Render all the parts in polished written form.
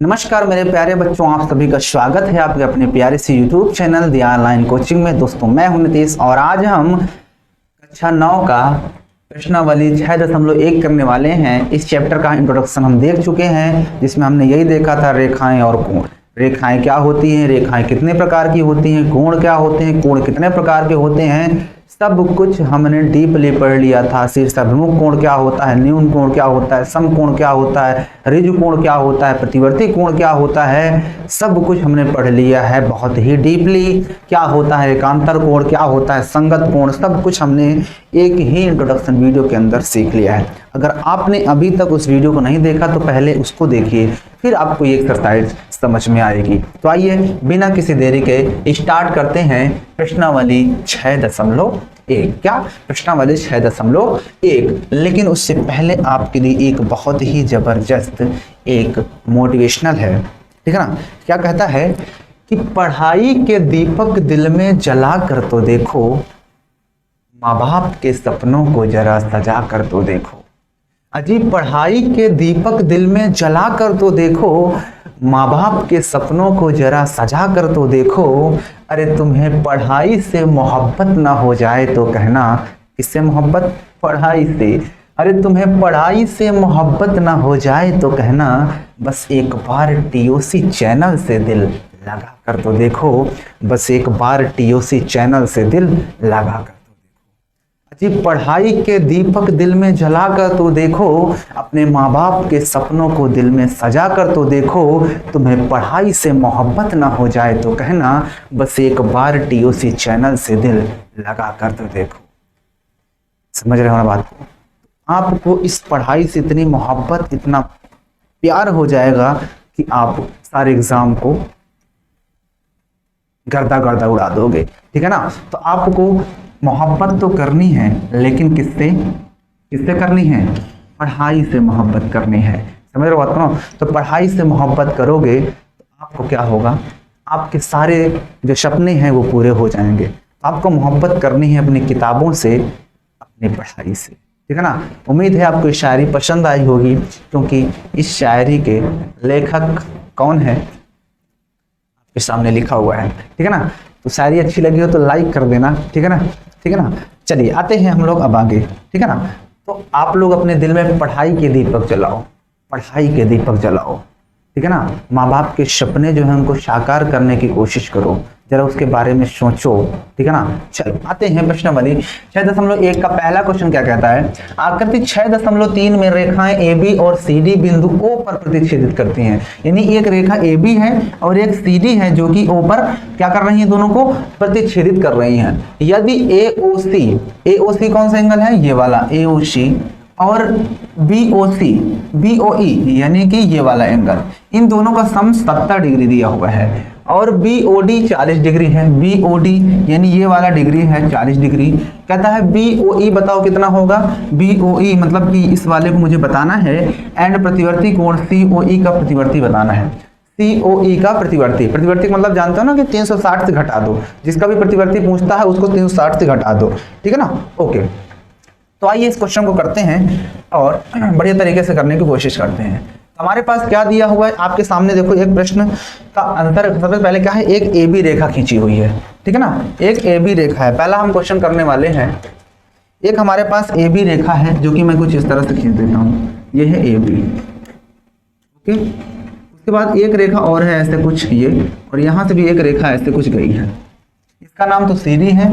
नमस्कार मेरे प्यारे बच्चों, आप सभी का स्वागत है आपके अपने प्यारे से यूट्यूब चैनल दी ऑनलाइन कोचिंग में। दोस्तों मैं हूं नीतीश और आज हम कक्षा 9 का प्रश्नावली 6.1 करने वाले हैं। इस चैप्टर का इंट्रोडक्शन हम देख चुके हैं, जिसमें हमने यही देखा था रेखाएं और कोण। रेखाएं क्या होती हैं, रेखाएं कितने प्रकार की होती हैं, कोण क्या होते हैं, कोण कितने प्रकार के होते हैं, सब कुछ हमने डीपली पढ़ लिया था। शीर्षाभिमुख कोण क्या होता है, न्यून कोण क्या होता है, समकोण क्या होता है, ऋजु कोण क्या होता है, प्रतिवर्ती कोण क्या होता है, सब कुछ हमने पढ़ लिया है बहुत ही डीपली। क्या होता है एकांतर कोण, क्या होता है संगत कोण, सब कुछ हमने एक ही इंट्रोडक्शन वीडियो के अंदर सीख लिया है। अगर आपने अभी तक उस वीडियो को नहीं देखा तो पहले उसको देखिए, फिर आपको ये एक्सरसाइज समझ में आएगी। तो आइए बिना किसी देरी के स्टार्ट करते हैं प्रश्नावली 6.1। क्या प्रश्नावली 6.1। लेकिन उससे पहले आपके लिए एक बहुत ही जबरदस्त एक मोटिवेशनल है, ठीक है ना। क्या कहता है कि पढ़ाई के दीपक दिल में जला कर तो देखो, माँ बाप के सपनों को जरा सजा कर तो देखो। अजी पढ़ाई के दीपक दिल में जला कर तो देखो, माँ बाप के सपनों को जरा सजा कर तो देखो। अरे तुम्हें पढ़ाई से मोहब्बत ना हो जाए तो कहना, किससे मोहब्बत, पढ़ाई से। अरे तुम्हें पढ़ाई से मोहब्बत ना हो जाए तो कहना, बस एक बार टीओसी चैनल से दिल लगा कर तो देखो, बस एक बार टीओसी चैनल से दिल लगा कर। जी पढ़ाई के दीपक दिल में जला कर तो देखो, अपने माँ बाप के सपनों को दिल में सजा कर तो देखो। तुम्हें पढ़ाई से मोहब्बत ना हो जाए तो कहना, बस एक बार टीओसी चैनल से दिल लगा कर तो देखो। समझ रहे हो ना बात को। आपको इस पढ़ाई से इतनी मोहब्बत, इतना प्यार हो जाएगा कि आप सारे एग्जाम को गर्दा गर्दा उड़ा दोगे, ठीक है ना। तो आपको मोहब्बत तो करनी है, लेकिन किससे किससे करनी है, पढ़ाई से मोहब्बत करनी है। समझ रहे हो बात को। तो पढ़ाई से मोहब्बत करोगे तो आपको क्या होगा, आपके सारे जो सपने हैं वो पूरे हो जाएंगे। आपको मोहब्बत करनी है अपनी किताबों से, अपनी पढ़ाई से, ठीक है ना। उम्मीद है आपको ये शायरी पसंद आई होगी, क्योंकि इस शायरी के लेखक कौन है आपके सामने लिखा हुआ है, ठीक है ना। तो शायरी अच्छी लगी हो तो लाइक कर देना, ठीक है ना, ठीक है ना। चलिए आते हैं हम लोग अब आगे, ठीक है ना। तो आप लोग अपने दिल में पढ़ाई के दीपक जलाओ, पढ़ाई के दीपक जलाओ, ठीक है ना। माँ बाप के सपने जो हैं उनको साकार करने की कोशिश करो, जरा उसके बारे में सोचो, ठीक है ना। चलो आते हैं प्रश्नावली 6.1 का पहला क्वेश्चन क्या कहता है। आकृति 6.3 में रेखाएं ए बी और सी डी बिंदु ओ पर प्रतिच्छेदित करती हैं। यानी एक रेखा ए बी है और एक सी डी है जो कि ओ पर क्या कर रही है, दोनों को प्रतिच्छेदित कर रही हैं। यदि ए ओ सी कौन सा एंगल है, ये वाला ए ओ सी, और बी ओ ई यानी कि ये वाला एंगल, इन दोनों का सम 70 डिग्री दिया हुआ है। और बी ओ डी 40 डिग्री है, बी ओ डी यानी ये वाला डिग्री है 40 डिग्री। कहता है बी ओ ई बताओ कितना होगा, बी ओ ई मतलब कि इस वाले को मुझे बताना है, एंड प्रतिवर्ती कोण सी ओ ई का प्रतिवर्ती बताना है। सी ओ ई का प्रतिवर्ती, प्रतिवर्ती मतलब जानते हो ना कि 360 से घटा दो, जिसका भी प्रतिवर्ती पूछता है उसको 360 से घटा दो, ठीक है ना। ओके, तो आइए इस क्वेश्चन को करते हैं और बढ़िया तरीके से करने की कोशिश करते हैं। हमारे पास क्या दिया हुआ है आपके सामने, देखो एक प्रश्न का आंसर सबसे पहले क्या है, एक ए बी रेखा खींची हुई है, ठीक है ना। एक ए बी रेखा है, पहला हम क्वेश्चन करने वाले हैं। एक हमारे पास ए बी रेखा है जो कि मैं कुछ इस तरह से खींच देता हूँ, ये है ए बी, ओके। उसके बाद एक रेखा और है ऐसे कुछ ये, और यहाँ से भी एक रेखा ऐसे कुछ गई है, इसका नाम तो सी डी है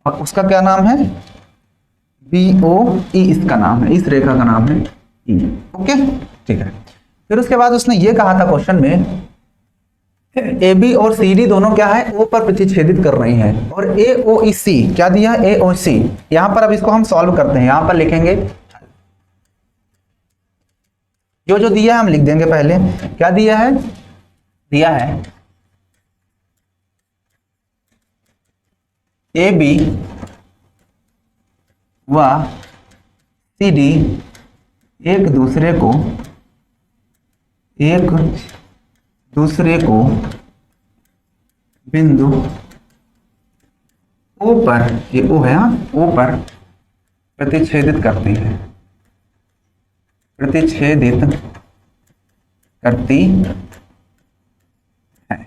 और उसका क्या नाम है, बी ओ ई इसका नाम है, इस रेखा का नाम है ई, ओके ठीक है। फिर उसके बाद उसने ये कहा था क्वेश्चन में, ए बी और सी डी दोनों क्या है, ओ पर प्रतिच्छेदित कर रही हैं, और ए ओ ई सी क्या दिया है, ए ओ सी। यहां पर अब इसको हम सॉल्व करते हैं, यहां पर लिखेंगे जो जो दिया है हम लिख देंगे। पहले क्या दिया है, दिया है ए बी व सी डी एक दूसरे को बिंदु ओ पर, ये ओ है, ओ पर प्रतिच्छेदित करते हैं, प्रतिच्छेदित करती है।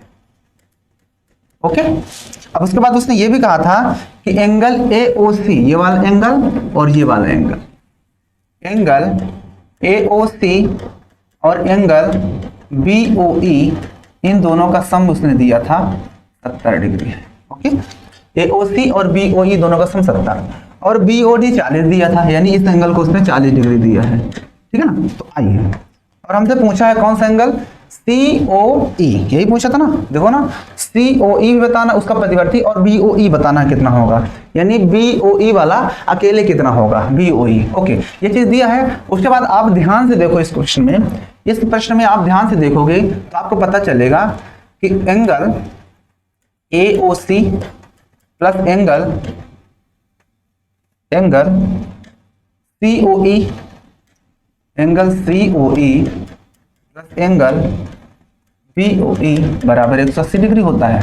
ओके, अब उसके बाद उसने ये भी कहा था कि एंगल AOC, ये वाला एंगल और ये वाला एंगल, एंगल AOC और एंगल BOE, इन दोनों का सम उसने दिया था 70 डिग्री है। ओके, AOC और BOE दोनों का सम 70 और BOD 40 दिया था, यानी इस एंगल को उसने 40 डिग्री दिया है। ठीक है ना, तो आइए, और हमसे पूछा है कौन सा एंगल, COE, यही पूछा था ना, देखो ना, COE बताना उसका प्रतिवर्ती और BOE बताना कितना होगा, यानी BOE वाला अकेले कितना होगा, BOE। ओके, ये चीज दिया है। उसके बाद आप ध्यान से देखो इस क्वेश्चन में, इस प्रश्न में आप ध्यान से देखोगे तो आपको पता चलेगा कि angle AOC plus angle COE, angle COE plus angle BOE बराबर 180 डिग्री होता है।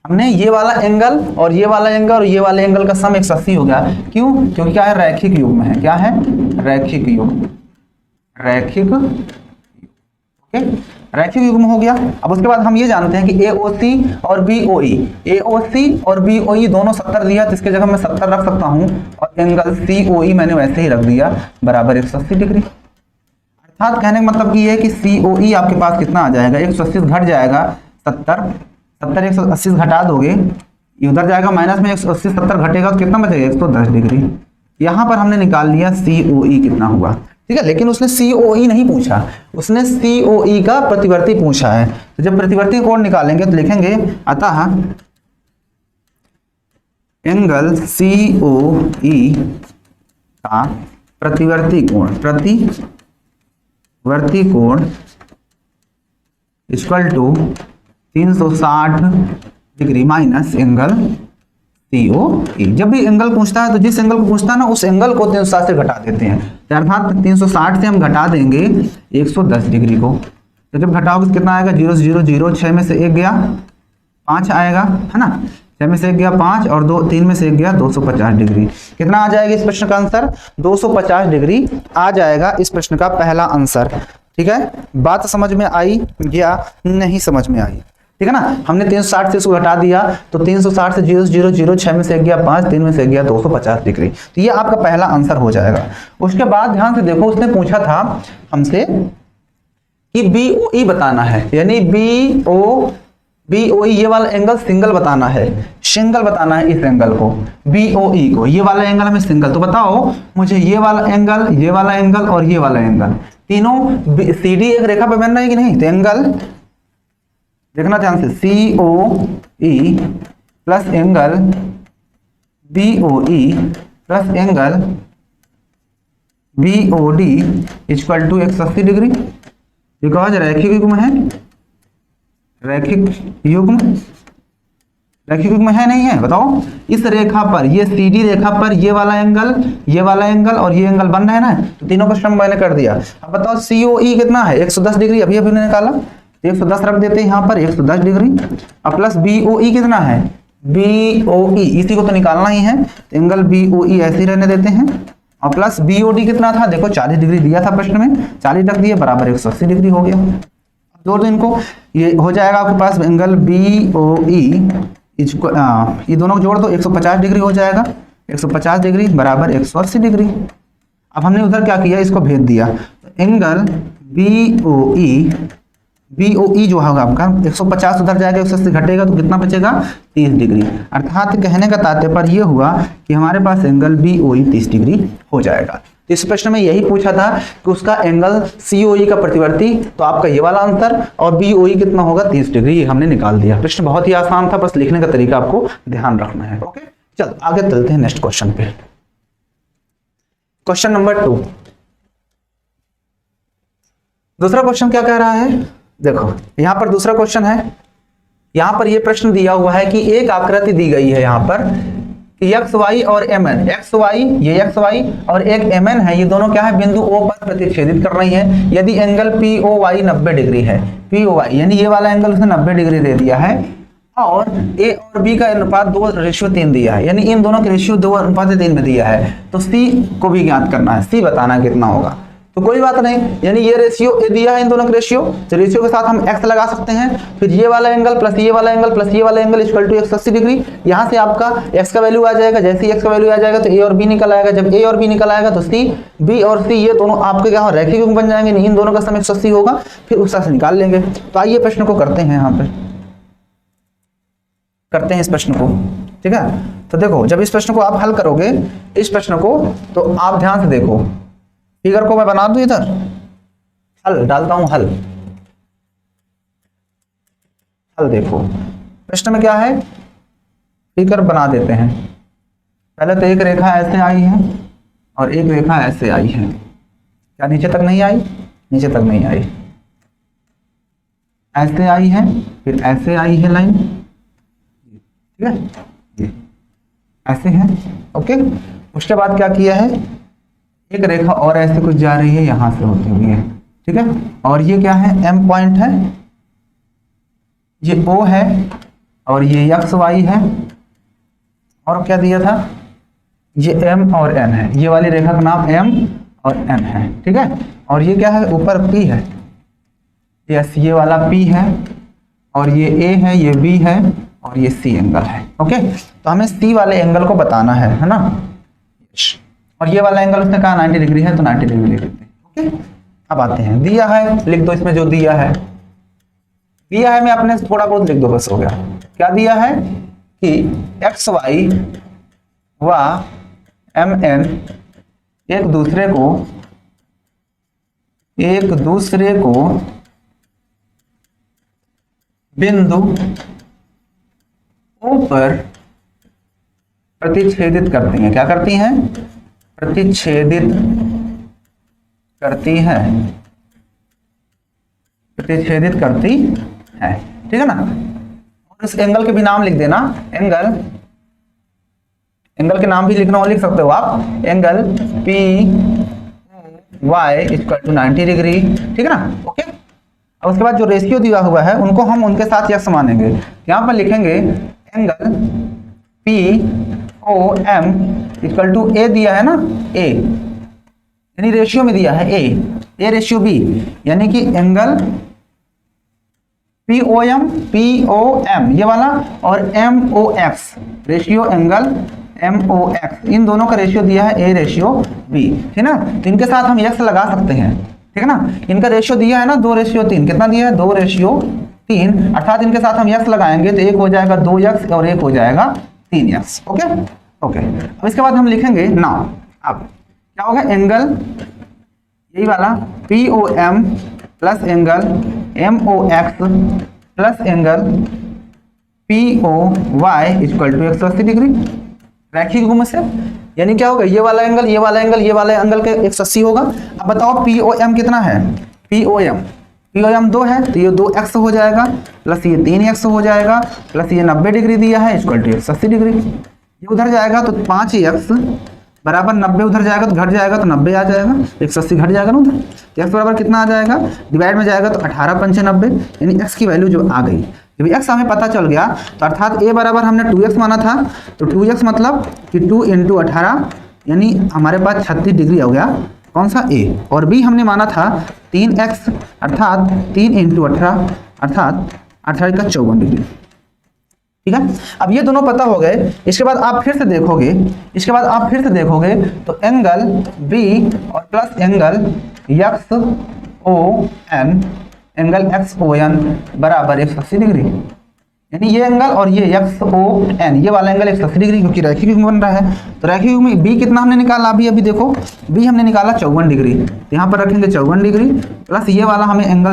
हमने ये वाला एंगल और ये वाला एंगल और ये वाले एंगल का सम 180 हो गया। क्यों? क्योंकि क्या है, रैखिक युग्म है। क्या है? रैखिक युग्म, रैखिक, ओके, रैखिक युग्म हो गया। अब उसके बाद हम ये जानते हैं कि AOC और BOE, AOC और BOE दोनों 70 दिया, तो इसके जगह मैं 70 रख सकता हूं, और एंगल COE मैंने वैसे ही रख दिया बराबर 180 डिग्री। अर्थात कहने का मतलब ये है कि COE आपके पास कितना आ जाएगा, 180 घट जाएगा 70, 180 घटा दोगे, उधर जाएगा माइनस में, 180 70 घटेगा तो कितना बचेगा, 110 डिग्री। यहां पर हमने निकाल लिया COE कितना हुआ। ठीक है, लेकिन उसने COE नहीं पूछा, उसने COE का प्रतिवर्ती पूछा है। तो जब प्रतिवर्ती कोण निकालेंगे तो लिखेंगे अतः एंगल COE का प्रतिवर्ती कोण equal to 360 degree minus angle COE। जब भी एंगल पूछता है तो जिस एंगल को पूछता है ना, उस एंगल को 360 से घटा देते हैं, अर्थात 360 से हम घटा देंगे 110 डिग्री को। तो जब घटाओगे कितना आएगा, 0 0 0, 6 में से 1 गया 5 आएगा, है ना, 6 में से 1 गया 5 और 3 में से 1 गया 250 डिग्री। कितना आ जाएगा इस प्रश्न का आंसर, 250 डिग्री आ जाएगा इस प्रश्न का पहला आंसर। ठीक है, बात समझ में आई या नहीं समझ में आई? ठीक है ना, हमने 360 से इसको घटा दिया, तो 360 से 0 0 0, 6 में से 1 गया 5, 3 में से 1 गया 250 डिग्री। तो ये आपका पहला आंसर हो जाएगा। उसके बाद ध्यान से देखो, उसने पूछा था हमसे कि BOE बताना है, यानी BOE ये वाला एंगल सिंगल बताना है, सिंगल बताना है इस एंगल को, BOE को, ये वाला एंगल हमें सिंगल। तो बताओ मुझे ये वाला एंगल, ये वाला एंगल और ये वाला एंगल, तीनों CD एक रेखा पे बन रहा है कि नहीं? तो एंगल देखना ध्यान से, COE plus angle BOE plus angle BOD equal to 180 degree. ये कहा जा रैखिक युग्म है, रैखिक युग्म, रैखिक युग्म है नहीं है? बताओ, इस रेखा पर, ये CD रेखा पर ये वाला एंगल, ये वाला एंगल और ये एंगल बन रहा है ना, तो तीनों का सम मैंने कर दिया। अब बताओ COE कितना है, 110 डिग्री, अभी अभी ने निकाला, 110 रख देते हैं यहाँ पर, 110 डिग्री। अब प्लस BOE कितना है, BOE इसी को तो निकालना ही है, तो एंगल BOE ऐसे ही रहने देते हैं। और प्लस BOD कितना था, देखो 40 डिग्री दिया था प्रश्न में, 40 रख दिए बराबर 180 डिग्री हो गया। जोड़ दो इनको, ये हो जाएगा आपके पास एंगल BOE, ये दोनों को जोड़ दो, 150 डिग्री हो जाएगा, 150 डिग्री बराबर 180 डिग्री। अब हमने उधर क्या किया, इसको भेज दिया, तो एंगल BOE जो होगा आपका 150 उधर जाएगा, 180 घटेगा तो कितना बचेगा, 30 डिग्री। अर्थात कहने का तात्पर्य ये हुआ कि हमारे पास एंगल BOE 30 डिग्री हो जाएगा। तो इस प्रश्न में यही पूछा था कि उसका एंगल COE का प्रतिवर्ती, तो आपका ये वाला अंतर, और BOE कितना होगा 30 डिग्री, ये हमने निकाल दिया। प्रश्न बहुत ही आसान था, बस लिखने का तरीका आपको ध्यान रखना है। ओके, चलो आगे चलते हैं नेक्स्ट क्वेश्चन पे। क्वेश्चन नंबर 2, दूसरा क्वेश्चन क्या कह रहा है, देखो यहां पर दूसरा क्वेश्चन है। यहां पर यह प्रश्न दिया हुआ है कि एक आकृति दी गई है यहां पर कि XY और MN, XY ये XY और एक MN है, ये दोनों क्या है, बिंदु O पर प्रतिच्छेदित कर रही है। यदि एंगल POY 90 डिग्री है, POY यानी ये वाला एंगल उसने 90 डिग्री दे दिया है, और A और B का अनुपात 2:3 दिया है, यानी इन दोनों के रेशियो 2:3 में दिया है। तो C को भी ज्ञात करना है, C बताना कितना होगा। तो कोई बात नहीं, यानी ये रेशियो ये दिया है इन दोनों का रेशियो, तो रेशियो के साथ हम x लगा सकते हैं, फिर ये वाला एंगल प्लस ये वाला एंगल प्लस ये वाला एंगल इक्वल टू 180 डिग्री। यहाँ से आपका x का वैल्यू आ जाएगा, जैसे ही x का वैल्यू आ जाएगा तो a और b निकल आएगा, जब a और b निकल आएगा तो c, b और c ये दोनों आपके क्या रैखिक युग्म बन जाएंगे, इन दोनों का सम 180 होगा, फिर उसका से निकाल लेंगे। तो आइए प्रश्न को करते हैं, यहाँ पे करते हैं इस प्रश्न को, ठीक है। तो देखो जब इस प्रश्न को आप हल करोगे इस प्रश्न को, तो आप ध्यान से देखो, फिगर को मैं बना दूं इधर, हल डालता हूं, हल देखो प्रश्न में क्या है, फिगर बना देते हैं। पहले तो एक रेखा ऐसे आई है और एक रेखा ऐसे आई है, क्या नीचे तक नहीं आई, नीचे तक नहीं आई, ऐसे आई है फिर ऐसे आई है लाइन, ठीक है, ये ऐसे है, ओके। उसके बाद क्या किया है, एक रेखा और ऐसे कुछ जा रही है यहां से होती हुई है, ठीक है, और ये क्या है, एम पॉइंट है, ये ओ है और ये एक्स वाई है, और क्या दिया था, ये एम और एन है, ये वाली रेखा का नाम एम और एन है, ठीक है। और ये क्या है, ऊपर पी है, यस ये वाला पी है, और ये ए है, ये बी है, और ये सी एंगल है, ओके। तो हमें सी वाले एंगल को बताना है ना, और ये वाला एंगल उसने कहा 90 डिग्री है, तो 90 डिग्री लिख देते हैं, ओके। अब आते हैं, दिया है लिख दो, इसमें जो दिया है मैं अपने थोड़ा बहुत लिख दो, बस हो गया। क्या दिया है कि एक्स वाई व एम एन एक दूसरे को बिंदु ओ पर प्रतिच्छेदित करती हैं। क्या करती हैं, प्रतिच्छेदित करती है, प्रतिच्छेदित करती है, ठीक है ना। और इस एंगल के भी नाम लिख देना, एंगल के नाम भी लिखना हो, लिख सकते हो आप, angle P Y equal to 90 degree, ठीक है ना, ओके। अब उसके बाद जो रेशियो दिया हुआ है उनको हम उनके साथ यक्स मानेंगे, यहाँ पर लिखेंगे angle P O M equal to A दिया है ना, ए यानी रेशियो में दिया है ए रेशियो बी, यानी कि एंगल पी ओ एम ये वाला और M O X ratio angle M O X, इन दोनों का रेशियो दिया है ए रेशियो बी, ठीक है ना। तो इनके साथ हम एक्स लगा सकते हैं, ठीक है ना। इनका रेशियो दिया है ना 2:3, कितना दिया है 2:3, अर्थात इनके साथ हम एक्स लगाएंगे तो एक हो जाएगा 2x और एक हो जाएगा 3x, ओके। अब इसके बाद हम लिखेंगे नाउ, अब क्या होगा, एंगल यही वाला P O M plus angle M O X plus angle P O Y equal to 180 degree, रैखिक युग्म से, यानी क्या होगा, ये वाला एंगल ये वाला एंगल ये वाला एंगल के 180 होगा। अब बताओ पी ओ एम कितना है, पी ओ एम 2 है, तो ये 2x हो जाएगा प्लस ये 3x हो जाएगा प्लस ये 90 डिग्री दिया है इक्वल टू 180 डिग्री, ये उधर जाएगा तो 5x बराबर 90 उधर जाएगा तो घट जाएगा तो 90 आ जाएगा, 180 घट जाएगा ना उधर, तो x बराबर कितना आ जाएगा, डिवाइड में जाएगा तो 18 पंचे 90, यानी x की वैल्यू जो आ गई, जब x हमें पता चल गया तो अर्थात a बराबर हमने 2x माना था, तो 2x मतलब कि 2 × 18 यानी हमारे पास 36 डिग्री हो गया, कौन सा a, और b हमने माना था 3x अर्थात 3 × 18 अर्थात 18 का 54 डिग्री, ठीक है। अब ये दोनों पता हो गए, इसके बाद आप फिर से देखोगे तो एंगल B और प्लस एंगल एंगल XON बराबर 180 डिग्री, यानी ये एंगल और ये XON ये वाला एंगल 180 डिग्री, क्योंकि रैखिक युग्म बन रहा है। तो रैखिक युग्म में B कितना हमने निकाला, अभी देखो B हमने निकाला 54 डिग्री, तो यहाँ पर रखेंगे 54 डिग्री प्लस ये वाला हमें एंगल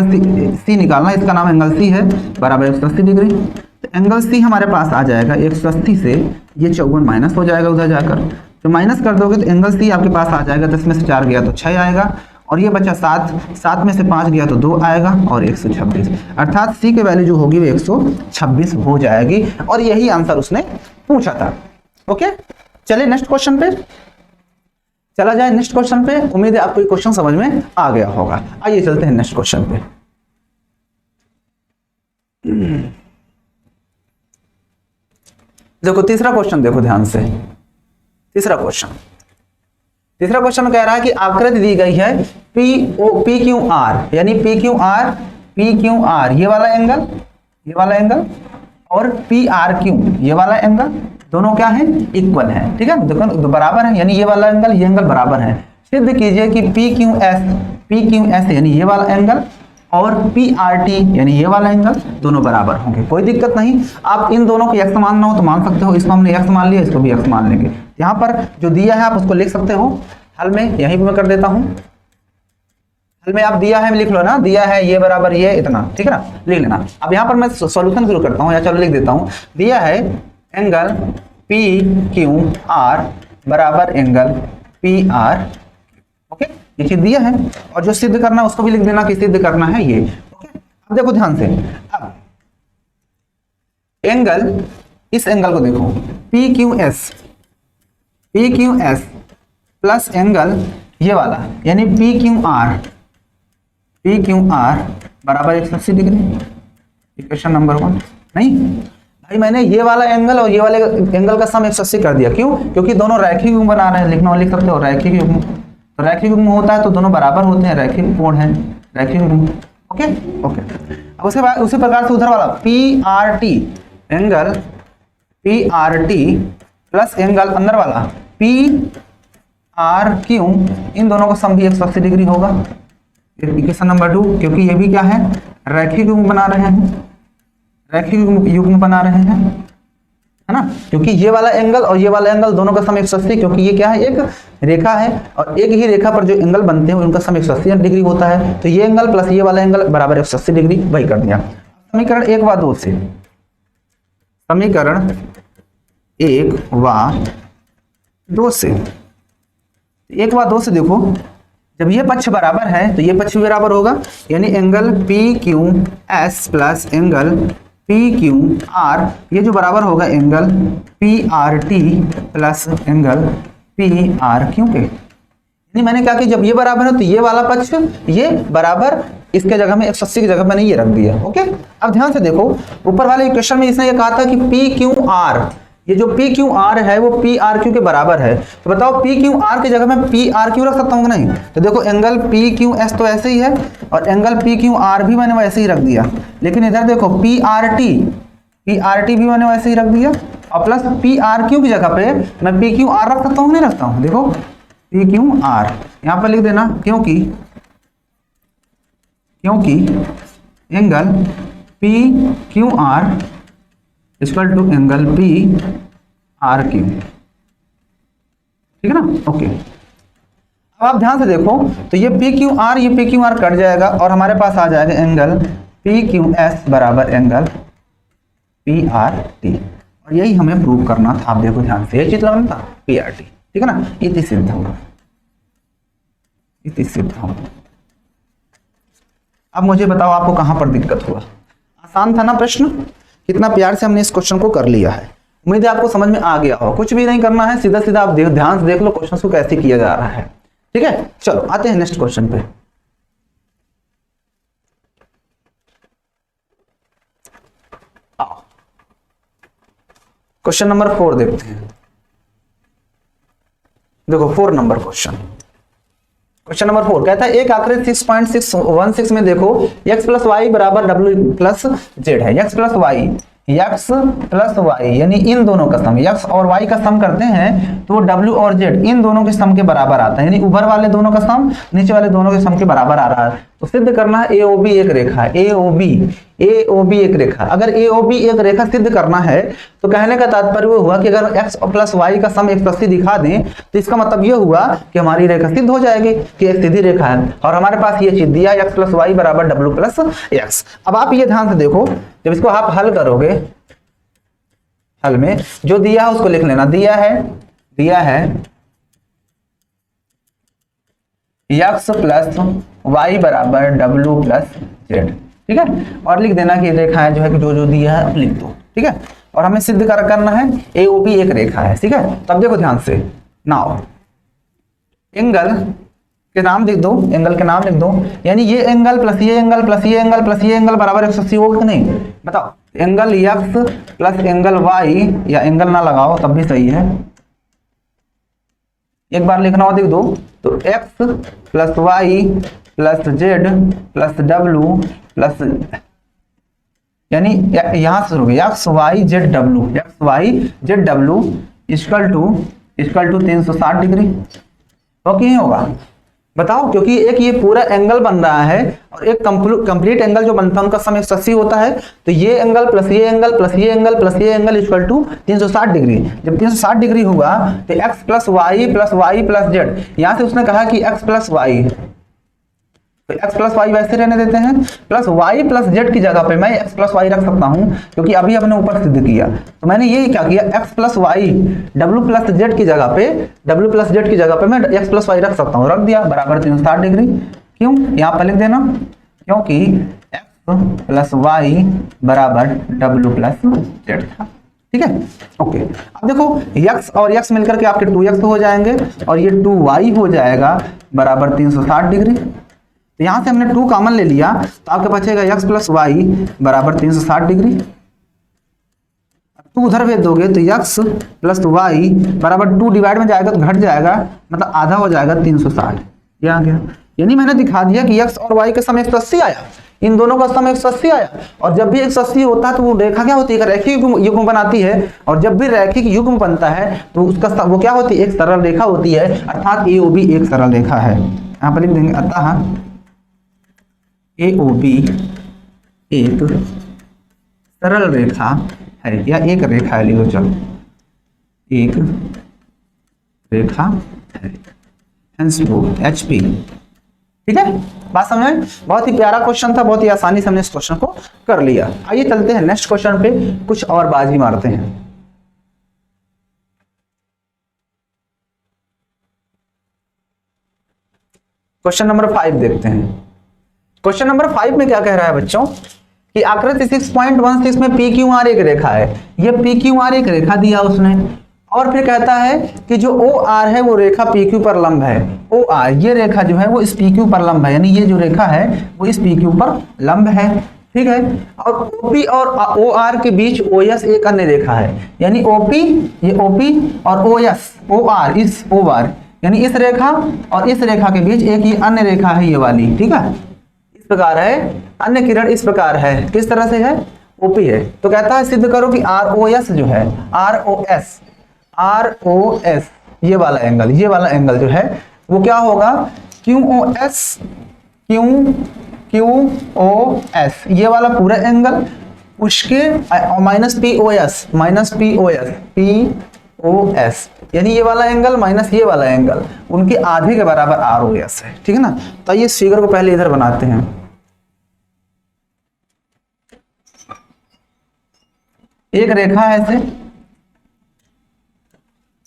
C निकालना, इसका नाम एंगल C है, बराबर 180 डिग्री। तो एंगल C हमारे पास आ जाएगा 180 से ये 54 माइनस हो जाएगा उधर जाकर, तो माइनस कर दोगे तो एंगल C आपके पास आ जाएगा, 10 में से 4 गया तो 6 आएगा, और ये बचा 7 में से 5 गया तो 2 आएगा और 126, अर्थात C की वैल्यू जो होगी वो 126 हो जाएगी, और यही आंसर उसने पूछा था, ओके। चलिए नेक्स्ट क्वेश्चन पे चला जाए, नेक्स्ट क्वेश्चन पे उम्मीद है आपको ये क्वेश्चन समझ में आ गया होगा। आइए चलते हैं नेक्स्ट क्वेश्चन पे। देखो तीसरा क्वेश्चन, देखो ध्यान से, तीसरा तीसरा क्वेश्चन कह रहा है कि आकृति दी गई है पी क्यू आर, यानी पी क्यू आर ये वाला एंगल और पी आर क्यू ये वाला एंगल, दोनों क्या है, इक्वल है। ठीक है, देखो बराबर है, यानी ये वाला एंगल ये एंगल बराबर है। सिद्ध कीजिए कि पी क्यू एस यानी ये वाला एंगल और पी आर टी यानी ये वाला एंगल दोनों बराबर होंगे। कोई दिक्कत नहीं, आप इन दोनों को एक्स मानना हो तो मान सकते हो। इसको हमने एक्स मान लिया, इसको भी एक्स मान लेंगे। यहाँ पर जो दिया है आप उसको लिख सकते हो हल में, यहीं पे मैं कर देता हूँ। हल में आप दिया है लिख लो ना, दिया है ये बराबर ये इतना, ठीक है ना, लिख लेना। अब यहाँ पर मैं सॉल्यूशन शुरू करता हूँ, या चलो लिख देता हूँ। दिया है एंगल पी क्यू आर बराबर एंगल पी आर, ओके, ये चीज दिया है। और जो सिद्ध करना है उसको भी लिख देना कि सिद्ध करना है ये, ओके। अब देखो ध्यान से, अब एंगल, इस एंगल को देखो P Q S plus angle ये वाला यानी पी क्यू आर बराबर 180 डिग्री। Equation number 1। नहीं भाई, मैंने ये वाला एंगल और ये वाले एंगल का सम 180 कर दिया। क्यों? क्योंकि दोनों रैखिक युग्म बना रहे हैं। लिखना लिख सकते हो रैखिक युग्म। तो रैखिक युग्म होता है तो दोनों बराबर होते हैं, रैखिक कोण है, रैखिक युग्म। Okay okay. अब उसके बाद उसी प्रकार से उधर वाला P R T angle P R T plus angle अंदर वाला पी आर क्यू, इन दोनों का सम भी 180 डिग्री होगा। इक्वेशन नंबर 2, क्योंकि ये भी क्या है, रैखिक युग्म बना रहे हैं, रैखिक युग्म बना रहे हैं, है ना। क्योंकि ये वाला एंगल और ये वाला एंगल दोनों का सम 180, क्योंकि ये क्या है, एक रेखा है और एक ही रेखा पर जो एंगल बनते हैं उनका सम 180 डिग्री होता है। तो ये एंगल प्लस ये वाला एंगल बराबर 180 डिग्री, वही कर दिया। समीकरण 1 व 2 से, समीकरण 1 व 2 से, 1 व 2 से देखो, जब ये पक्ष बराबर है तो ये पक्ष भी बराबर होगा, यानी angle P Q S plus angle P Q are, ये जो बराबर होगा angle P R T plus angle P R Q के। यानी मैंने क्या कि जब ये बराबर है तो ये वाला पक्ष ये बराबर, इसके जगह में 180 की जगह मैंने ये रख दिया। ओके, अब ध्यान से देखो, ऊपर वाले इक्वेशन में इसने ये कहा था कि पी क्यू आर, ये जो पी क्यू आर है वो पी आर क्यू के बराबर है। तो बताओ पी क्यू आर की जगह में पी आर क्यू रख सकता हूँ कि नहीं? तो देखो एंगल पी क्यू एस तो ऐसे ही है और एंगल पी क्यू आर भी मैंने वैसे ही रख दिया। लेकिन इधर देखो पी आर टी भी मैंने वैसे ही रख दिया और प्लस पी आर क्यू की जगह पे मैं पी क्यू आर रख सकता हूँ, नहीं रखता हूँ? देखो पी क्यू आर यहाँ पर लिख देना, क्योंकि angle P Q R equal to angle P R Q, ठीक है ना। ओके, अब आप ध्यान से देखो तो ये पी क्यू आर कट जाएगा और हमारे पास आ जाएगा एंगल पी क्यू एस बराबर एंगल पी आर टी। और यही हमें प्रूव करना था। आप देखो ध्यान से, ये चीज लगाना था पी आर टी, ठीक है ना। इति सिद्धम। अब मुझे बताओ आपको कहां पर दिक्कत हुआ? आसान था ना प्रश्न? कितना प्यार से हमने इस क्वेश्चन को कर लिया है। उम्मीद है आपको समझ में आ गया हो। कुछ भी नहीं करना है, सीधा सीधा आप ध्यान से देख लो क्वेश्चन को कैसे किया जा रहा है, ठीक है। चलो आते हैं नेक्स्ट क्वेश्चन पे। क्वेश्चन नंबर 4 देखते हैं। देखो 4 नंबर क्वेश्चन नंबर 4 कहता है एक आकृति 6.616 में देखो x प्लस वाई बराबर w प्लस जेड है। x प्लस वाई यानी इन दोनों का सम, x और y का सम करते हैं तो w और z इन दोनों के सम के बराबर आता है। यानी ऊपर वाले दोनों का सम नीचे वाले दोनों के सम के बराबर आ रहा है। तो सिद्ध करना है AOB एक रेखा है, AOB एक रेखा। अगर AOB एक रेखा सिद्ध करना है तो कहने का तात्पर्य वो हुआ कि अगर x प्लस वाई का सम 180 दिखा दें तो इसका मतलब ये हुआ कि हमारी रेखा सिद्ध हो जाएगी कि एक सीधी रेखा है। और हमारे पास ये चीज दिया x प्लस वाई बराबर w प्लस एक्स। अब आप ये ध्यान से देखो, जब इसको आप हल करोगे, हल में जो दिया है उसको लिख लेना। दिया है x प्लस वाई बराबर w प्लस जेड, ठीक है। और लिख देना कि रेखाएं जो है कि जो दिया है लिख दो, ठीक है। और हमें सिद्ध करना है AOB एक रेखा है, ठीक है। तब देखो ध्यान से, नाउ एंगल के नाम लिख दो, एंगल के नाम लिख दो। यानी ये एंगल प्लस ये एंगल प्लस ये एंगल प्लस ये एंगल बराबर 180 होगा कि नहीं? बताओ। Angle x plus angle y, या एंगल ना लगाओ तब भी सही है, एक बार लिखना हो देख दो तो x plus Y plus Z plus W plus, यानी यहां से शुरू X Y Z W equal to 360 degree. Okay होगा, बताओ, क्योंकि एक ये पूरा एंगल बन रहा है और एक कंप्लीट एंगल जो बनता है उनका सम 180 होता है, तो ये एंगल प्लस ये एंगल प्लस ये एंगल प्लस ये एंगल इक्वल टू 360 डिग्री। जब 360 डिग्री होगा तो x plus Y plus Z, यहां से उसने कहा कि x प्लस वाई, तो x प्लस वाई वैसे रहने देते हैं, प्लस y प्लस जेड की जगह पे मैं x प्लस वाई रख सकता हूं, क्योंकि अभी हमने ऊपर सिद्ध किया। तो मैंने ये क्या किया, x plus Y w plus Z की जगह पे मैं x प्लस वाई रख सकता हूं, रख दिया, बराबर 360 डिग्री। क्यों, यहां पर लिख देना, क्योंकि x प्लस वाई बराबर w प्लस जेड था। ठीक है, ओके। अब देखो x और x मिलकर के आपके 2x हो जाएंगे और ये 2y हो जाएगा बराबर 360 डिग्री। तो यहां से हमने 2 कॉमन ले लिया तो आपके बचेगा x प्लस वाई बराबर 360 डिग्री। 2 उधर भेज दोगे तो x प्लस वाई बराबर 2 डिवाइड में जाएगा तो घट जाएगा, मतलब आधा हो जाएगा 360। ये आ गया, यानी मैंने दिखा दिया कि x और y का सम 180 आया, इन दोनों का सम 180 आया। और जब भी 180 होता है तो वो रेखा क्या होती है, रैखिक युग्म बनाती है। और जब भी रैखिक युग्म बनता है तो उसका वो क्या होती है, एक सरल रेखा होती है, अर्थात AOB एक सरल रेखा है। यहाँ पर लिख देंगे, अतः AOB एक सरल रेखा है, या एक रेखा है, लिखो चलो, एक रेखा है, HP। ठीक है, बात समझ में? बहुत ही प्यारा क्वेश्चन था, बहुत ही आसानी से हमने इस क्वेश्चन को कर लिया। आइए चलते हैं नेक्स्ट क्वेश्चन पे, कुछ और बाजी मारते हैं। क्वेश्चन नंबर 5 देखते हैं। क्वेश्चन नंबर 5 में क्या कह रहा है बच्चों कि आकृति 6.16 में PQR एक रेखा है, ये PQR एक रेखा दिया उसने, और फिर कहता है कि जो OR है वो रेखा PQ पर लंब है। OR ये रेखा जो है वो इस PQ पर लंब है, यानी ये जो रेखा है वो इस PQ पर लंब है। ठीक है, और OP और OR के बीच OS एक अन्य रेखा है, यानी OP ये OP और OR इस OR, यानी इस रेखा और इस रेखा के बीच एक ये अन्य रेखा है, ये वाली। ठीक है, इस प्रकार है, अन्य किरण इस प्रकार है, किस तरह से है, OP है। तो कहता है सिद्ध करो कि ROS जो है, ROS ये वाला एंगल जो है वो क्या होगा, QOS ये वाला पूरा एंगल, उसके माइनस POS यानी ये वाला एंगल माइनस ये वाला एंगल, उनके आधे के बराबर ROS है। ठीक है ना, तो ये फिगर को पहले इधर बनाते हैं। एक रेखा है ऐसे,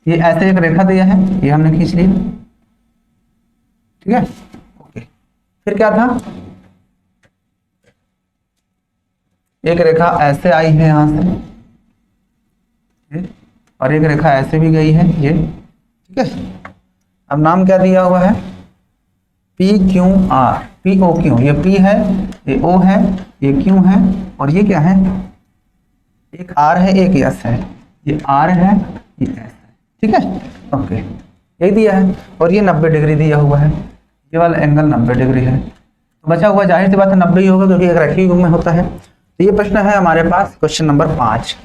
ये ऐसे एक रेखा दिया है, ये हमने खींच लिया। ठीक है, ओके। फिर क्या था, एक रेखा ऐसे आई है यहां से, और एक रेखा ऐसे भी गई है ये। ठीक है, अब नाम क्या दिया हुआ है, PQR, POQ, ये P है, ये O है, ये Q है, और ये क्या है, एक R है, एक S है, ये R है, ये S है। ठीक है, ओके, यही दिया है, और ये 90 डिग्री दिया हुआ है, ये वाला एंगल 90 डिग्री है। तो बचा हुआ जाहिर सी बात है 90 ही होगा, क्योंकि एक रैखिक युग्म में होता है। तो ये प्रश्न है हमारे पास क्वेश्चन नंबर 5।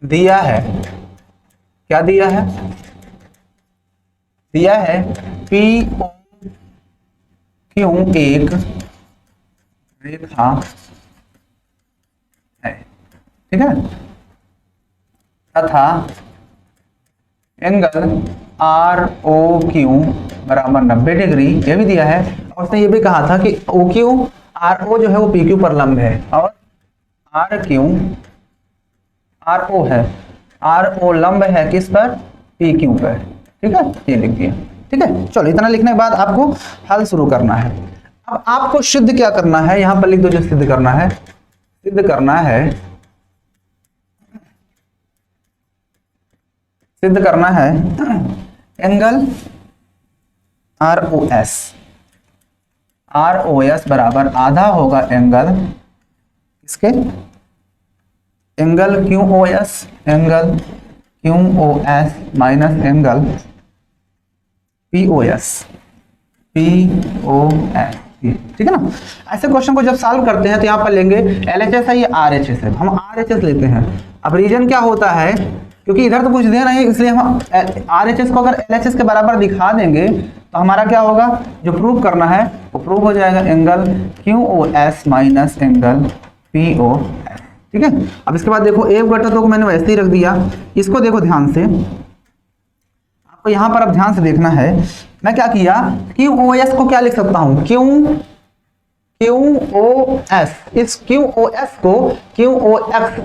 दिया है, क्या दिया है, दिया है POQ एक रेखा है। ठीक है, तथा एंगल ROQ बराबर 90 डिग्री, ये भी दिया है। और उसने ये भी कहा था कि RO जो है वो PQ पर लंब है, और RO है, RO लंब है किस पर, PQ पर। ठीक है, ये लिख दिया। ठीक है, चलो इतना लिखने के बाद आपको हल शुरू करना है। अब आपको सिद्ध क्या करना है, यहां पर लिख दो जो सिद्ध करना है। सिद्ध करना है एंगल ROS बराबर आधा होगा एंगल किसके, angle QOS, angle QoS minus angle POS। ठीक है ना। ऐसे क्वेश्चन को जब सॉल्व करते हैं तो यहाँ पर लेंगे LHS है, ये RHS है, हम RHS लेते हैं। अब रीजन क्या होता है, क्योंकि इधर तो कुछ दे नहीं, इसलिए हम RHS को अगर LHS के बराबर दिखा देंगे तो हमारा क्या होगा, जो प्रूव करना है वो प्रूव हो जाएगा, angle QoS minus angle POS। ठीक है। अब इसके बाद देखो 1/2 को मैंने वैसे ही रख दिया, इसको देखो ध्यान से, आपको यहाँ पर अब ध्यान से देखना है। मैं क्या किया, QoS को क्या लिख सकता हूँ, QoS, इस QoS को QoX,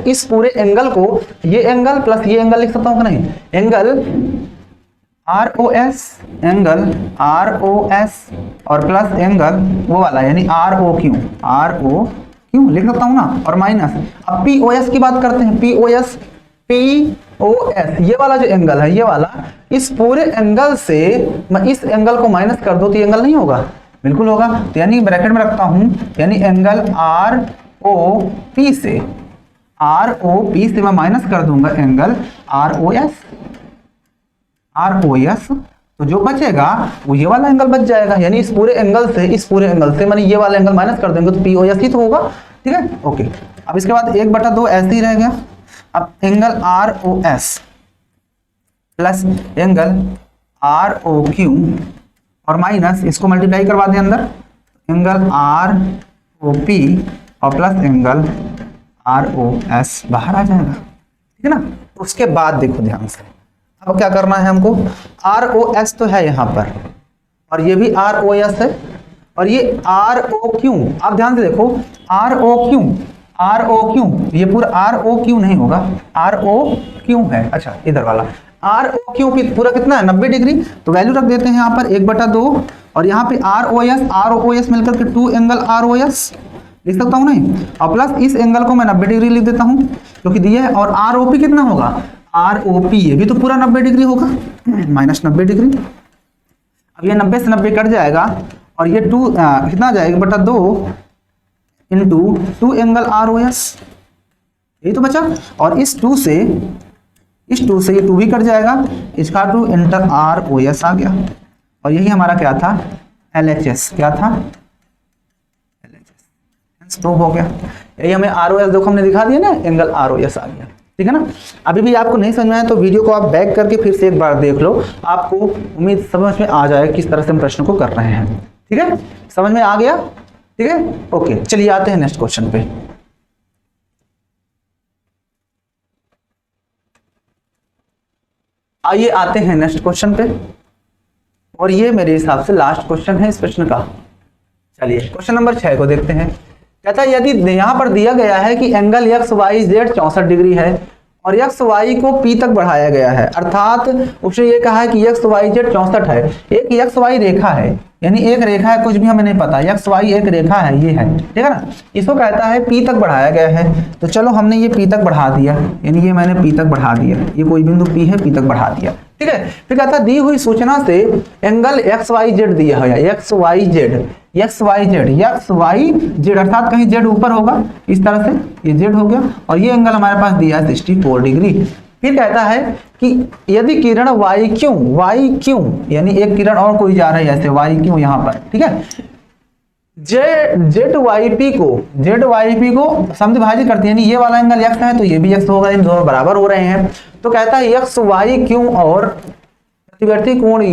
इस पूरे एंगल को, ये एंगल प्लस ये एंगल लिख सकता हूँ कि नहीं, एंगल ROS, एंगल ROS और प्लस एंगल वो वाला यानी ROQ लिख सकता हूँ ना, और माइनस। अब POS की बात करते हैं, POS ये वाला जो एंगल है, ये वाला, इस पूरे एंगल से मैं इस एंगल को माइनस कर दूं तो ये एंगल नहीं होगा, बिल्कुल होगा। तो यानी ब्रैकेट में रखता हूं, यानी एंगल ROP से मैं माइनस कर दूंगा एंगल ROS, तो जो बचेगा वो ये वाला एंगल बच जाएगा, यानी इस पूरे एंगल से मैंने ये वाला एंगल माइनस कर देंगे तो POS ही तो होगा। ठीक है, ओके। अब इसके बाद 1/2 ऐसे ही रह गया। अब angle ROS plus angle ROQ और माइनस, इसको मल्टीप्लाई करवा दें अंदर, एंगल ROP और प्लस एंगल ROS बाहर आ जाएगा। ठीक है ना। उसके बाद देखो ध्यान से, अब क्या करना है हमको, ROS तो है यहाँ पर और ये भी ROS है और ये ROQ, आप ध्यान से देखो, ROQ ये पूरा ROQ नहीं होगा, ROQ है, अच्छा इधर वाला ROQ पूरा कितना है 90 डिग्री, तो वैल्यू रख देते हैं यहाँ पर 1/2 और यहाँ पे ROS मिलकर के 2 एंगल ROS लिख सकता हूँ नहीं, और प्लस इस एंगल को मैं 90 डिग्री लिख देता हूँ क्योंकि दिया है, और ROP कितना होगा, ROP ये भी तो पूरा 90 डिग्री होगा, माइनस 90 डिग्री। अब ये 90 से 90 कट जाएगा और ये 2 कितना जाएगा, 1/2 इंटू 2 एंगल ROS, यही तो बचा। और इस 2 से ये 2 भी कट जाएगा, इसका 2 इंटर ROS आ गया, और यही हमारा क्या था, LHS, क्या था, LHS प्रूव हो गया। यही हमें ROS देखो हमने दिखा दिया ना, एंगल ROS आ गया। ठीक है ना। अभी भी आपको नहीं समझ में आया तो वीडियो को आप बैक करके फिर से एक बार देख लो, आपको उम्मीद समझ में आ जाए किस तरह से हम प्रश्न को कर रहे हैं। ठीक है, समझ में आ गया। ठीक है, ओके, चलिए आते हैं नेक्स्ट क्वेश्चन पे। आइए आते हैं नेक्स्ट क्वेश्चन पे, और ये मेरे हिसाब से लास्ट क्वेश्चन है इस प्रश्न का। चलिए क्वेश्चन नंबर 6 को देखते हैं। कहता है यदि यहाँ पर दिया गया है कि एंगल XYZ 64 डिग्री है और XY को P तक बढ़ाया गया है, अर्थात उसने ये कहा है कि XYZ 64 है, एक XY रेखा है, यानी एक रेखा है, कुछ भी हमें नहीं पता, XY एक रेखा है, ये है, ठीक है ना। इसको कहता है P तक बढ़ाया गया है, तो चलो हमने ये P तक बढ़ा दिया, यानी ये मैंने P तक बढ़ा दिया, ये कोई बिंदु P है, P तक बढ़ा दिया। ठीक है, फिर कहता है दी हुई सूचना से एंगल XYZ दिया है, XYZ अर्थात कहीं Z ऊपर होगा, इस तरह से ये Z हो गया, और ये एंगल हमारे पास दिया है 64 डिग्री। फिर कहता है कि यदि किरण YQ यानी एक किरण और कोई जा रहा है ऐसे YQ यहाँ पर, ठीक है, ZYP को समद्विभाजित करती है, यानी ये वाला एंगल X है तो ये भी X होगा, इन दोनों बराबर हो रहे हैं। तो कहता है XYQ और प्रतिवर्ती कोण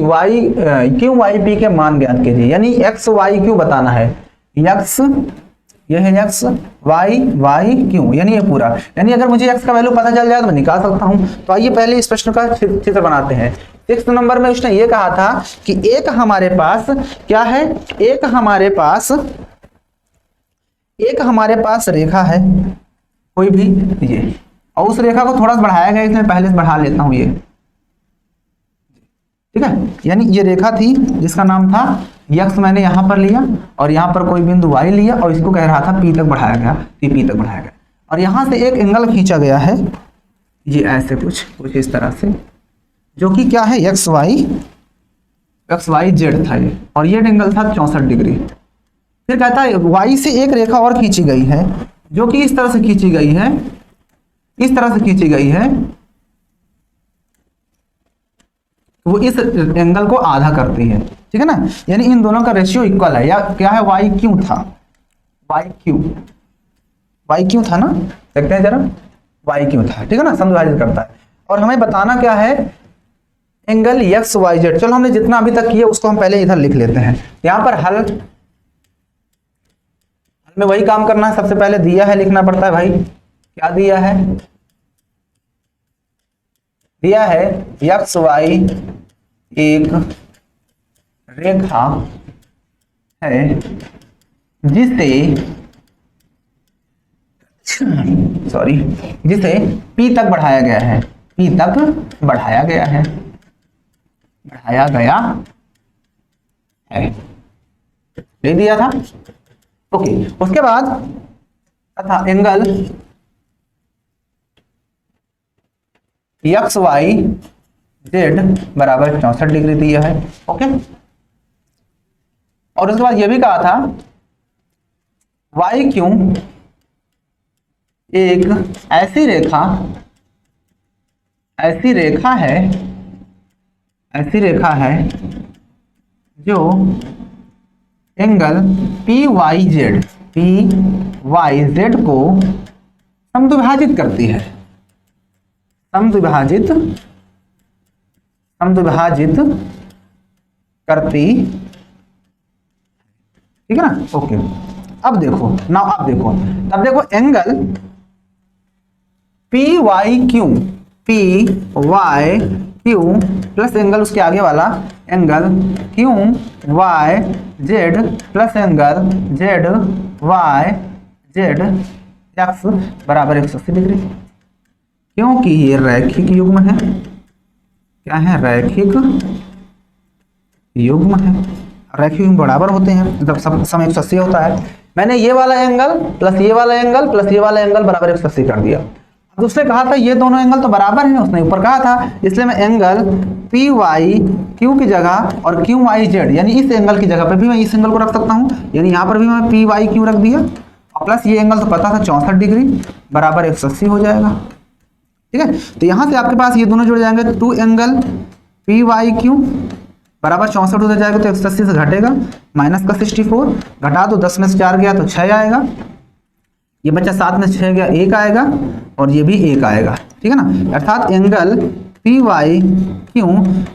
QYP के मान ज्ञात कीजिए, यानी XYQ बताना है, X ये है XYQ, यानी ये पूरा, यानी अगर मुझे X का वैल्यू पता चल जाए तो मैं निकाल सकता हूं। तो आइए पहले इस प्रश्न का चित्र बनाते हैं। 6 नंबर में उसने ये कहा था कि एक हमारे पास क्या है, एक हमारे पास रेखा है कोई भी, ये, और उस रेखा को थोड़ा सा बढ़ाया गया, इसमें पहले से बढ़ा लेता हूं ये, ठीक है, यानी ये रेखा थी जिसका नाम था X, मैंने यहां पर लिया और यहां पर कोई बिंदु Y लिया और इसको कह रहा था P तक बढ़ाया गया, P तक बढ़ाया गया, और यहां से एक एंगल खींचा गया है, ये ऐसे कुछ इस तरह से, जो कि क्या है XYZ था ये, और ये एंगल था 64 डिग्री। फिर कहता है Y से एक रेखा और खींची गई है, जो कि इस तरह से खींची गई है, इस तरह से खींची गई है, वो इस एंगल को आधा करती है, ठीक है ना। यानी इन दोनों का रेशियो इक्वल है, या क्या है, वाई क्यू था, वाई क्यू था ना, देखते हैं जरा, वाई क्यू था, ठीक है ना, समविभाजित करता है। और हमें बताना क्या है, एंगल एक्स वाई जेड। चलो हमने जितना अभी तक किया उसको हम पहले इधर लिख लेते हैं। यहाँ पर हल में वही काम करना है, सबसे पहले दिया है लिखना पड़ता है भाई। क्या दिया है, दिया है एक्स वाई एक रेखा है जिसे P तक बढ़ाया गया है, P तक बढ़ाया गया है, ले दिया था। ओके, उसके बाद तथा एंगल एक्स वाई जेड बराबर 64 डिग्री दिया है। ओके, और उसके बाद यह भी कहा था वाई क्यू एक ऐसी रेखा है जो एंगल पी वाई जेड को समद्विभाजित करती है, समद्विभाजित करती, ठीक है ना। ओके, अब देखो angle P Y Q plus angle उसके आगे वाला angle Q Y Z plus angle Z Y Z X बराबर 180 डिग्री, क्योंकि ये रैखिक युग्म है। क्या है, रैखिक युग्म है, रैखिक युग्म बराबर होते हैं, जब सम 180 होता है। मैंने ये वाला एंगल प्लस ये वाला एंगल प्लस ये वाला एंगल बराबर 180 कर दिया। अब उसने कहा था ये दोनों एंगल तो बराबर हैं, उसने ऊपर कहा था, इसलिए मैं एंगल पी वाई क्यू की जगह और क्यू वाई जेड यानी इस एंगल की जगह पर भी मैं इस एंगल को रख सकता हूं, यानी यहाँ पर भी मैं पी वाई क्यू रख दिया, और प्लस ये एंगल तो पता था 64 डिग्री बराबर 180 हो जाएगा, ठीक है। तो यहाँ से आपके पास ये दोनों जुड़ जाएंगे, two angle P Y Q बराबर 64 हो जाएगा, तो 180 से घटेगा माइनस का 64, घटा दो, 10 में से 4 गया तो 6 आएगा, ये बच्चा 7 में से 6 गया 1 आएगा, और ये भी 1 आएगा, ठीक है ना। अर्थात एंगल पी वाई क्यू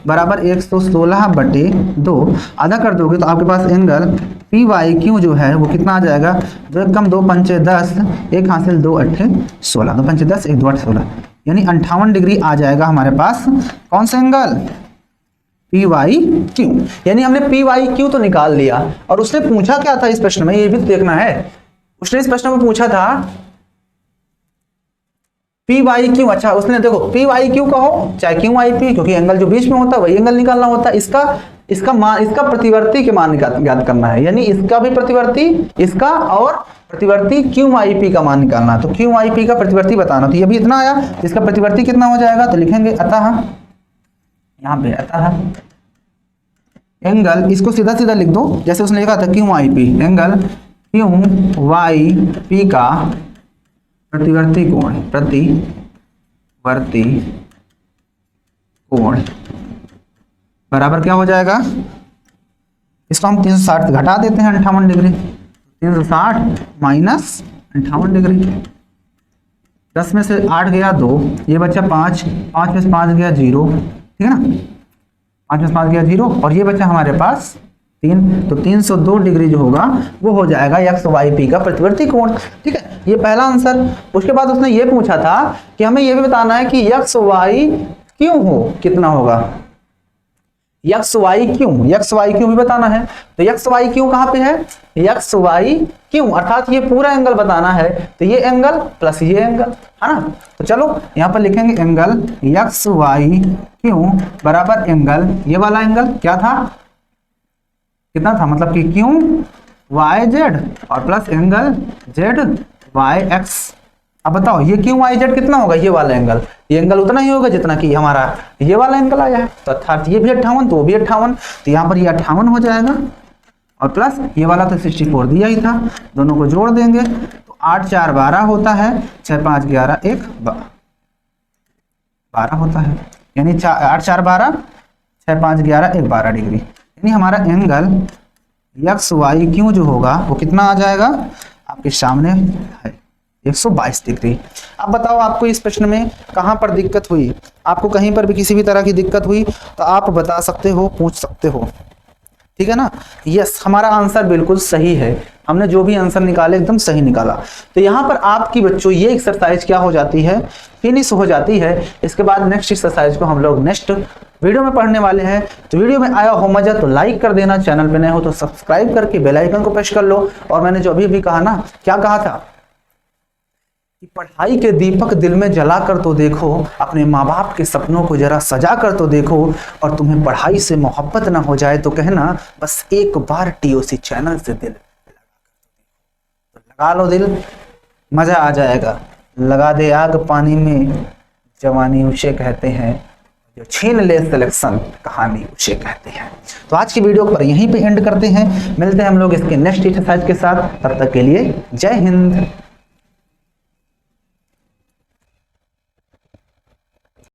बराबर 116/2 आधा कर दोगे तो आपके पास एंगल पी वाई क्यू जो है वो कितना आ जाएगा, 2 कम 2 पंचे 10, 1 हासिल 2 अट्ठे 16, 2 पंचे 10, 1 2 8 16, यानी 58 डिग्री आ जाएगा हमारे पास। कौन सा एंगल, पी वाई क्यू। यानी हमने पी वाई क्यू तो निकाल लिया, और उसने पूछा क्या था इस प्रश्न में, ये भी तो देखना है। उसने इस प्रश्न में पूछा था पी वाई क्यू, अच्छा उसने देखो पी वाई क्यू कहो चाहे क्यू वाई पी, क्योंकि एंगल जो बीच में होता है वही एंगल निकालना होता है। इसका मान, इसका प्रतिवर्ती के मान ज्ञात करना है, यानी इसका भी प्रतिवर्ती, इसका और प्रतिवर्ती क्यू वाई पी का मान निकालना है। तो क्यू वाई पी का प्रतिवर्ती बताना, तो ये भी इतना आया, इसका प्रतिवर्ती कितना हो जाएगा, तो लिखेंगे अतः, यहाँ पे अतः एंगल, इसको सीधा सीधा लिख दो जैसे उसने लिखा था Q Y P, angle Q Y P का प्रतिवर्ती कोण बराबर क्या हो जाएगा, इसको हम 360 घटा देते हैं 58 डिग्री, 360 माइनस 58 डिग्री, 10 में से 8 गया 2, ये बच्चा 5, 5 में से 5 गया 0, ठीक है ना, 5 में से 5 गया 0, और ये बच्चा हमारे पास 3, तो 302 डिग्री जो होगा वो हो जाएगा एक्स वाई पी का प्रतिवर्ती कोण, ठीक है। ये पहला आंसर। उसके बाद उसने ये पूछा था कि हमें ये भी बताना है कि एक्स वाई क्यों हो कितना होगा, एक्स वाई क्यों भी बताना है। तो एक्स वाई क्यों कहाँ पे है, एक्स वाई क्यों अर्थात ये पूरा एंगल बताना है, तो ये एंगल प्लस ये एंगल है ना। तो चलो यहाँ पर लिखेंगे एंगल एक्स वाई क्यों बराबर एंगल, ये वाला एंगल क्या था, कितना था, मतलब कि क्यू वाई जेड और plus angle Z Y X. अब बताओ ये क्यू वाई जेड कितना होगा, ये वाला एंगल, ये एंगल उतना ही होगा जितना कि हमारा ये वाला एंगल आया है, तो अर्थात ये भी 58 तो वो भी 58, तो यहाँ पर ये 58 हो जाएगा, और प्लस ये वाला तो 64 दिया ही था, दोनों को जोड़ देंगे तो 8 4 12 होता है, 6 5 11 1 12 होता है, यानी 8 4 12, 6 5 11 1 12 डिग्री, यानी हमारा एंगल एक्स वाई क्यू जो होगा वो कितना आ जाएगा आपके सामने है 122 डिग्री। अब बताओ आपको इस प्रश्न में कहाँ पर दिक्कत हुई, आपको कहीं पर भी किसी भी तरह की दिक्कत हुई तो आप बता सकते हो, पूछ सकते हो, ठीक है ना। यस, हमारा आंसर बिल्कुल सही है, हमने जो भी आंसर निकाले एकदम सही निकाला। तो यहाँ पर आपकी बच्चों ये एक्सरसाइज क्या हो जाती है, फिनिश हो जाती है। इसके बाद नेक्स्ट एक्सरसाइज को हम लोग नेक्स्ट वीडियो में पढ़ने वाले हैं। तो वीडियो में आया हो मजा तो लाइक कर देना, चैनल पे नए हो तो सब्सक्राइब करके बेल आइकन को प्रेस कर लो। और मैंने जो अभी कहा ना, क्या कहा था कि पढ़ाई के दीपक दिल में जला कर तो देखो, अपने माँ बाप के सपनों को जरा सजा कर तो देखो, और तुम्हें पढ़ाई से मोहब्बत ना हो जाए तो कहना बस एक बार टीओसी चैनल से दिल तो लगा लो दिल, मजा आ जाएगा। लगा दे आग पानी में, जवानी उसे कहते हैं, जो छीन ले सिलेक्शन कहानी उसे कहते हैं। तो आज की वीडियो पर यहीं पे एंड करते हैं, मिलते हैं हम लोग इसके नेक्स्ट एक्सरसाइज के साथ, तब तक के लिए जय हिंद।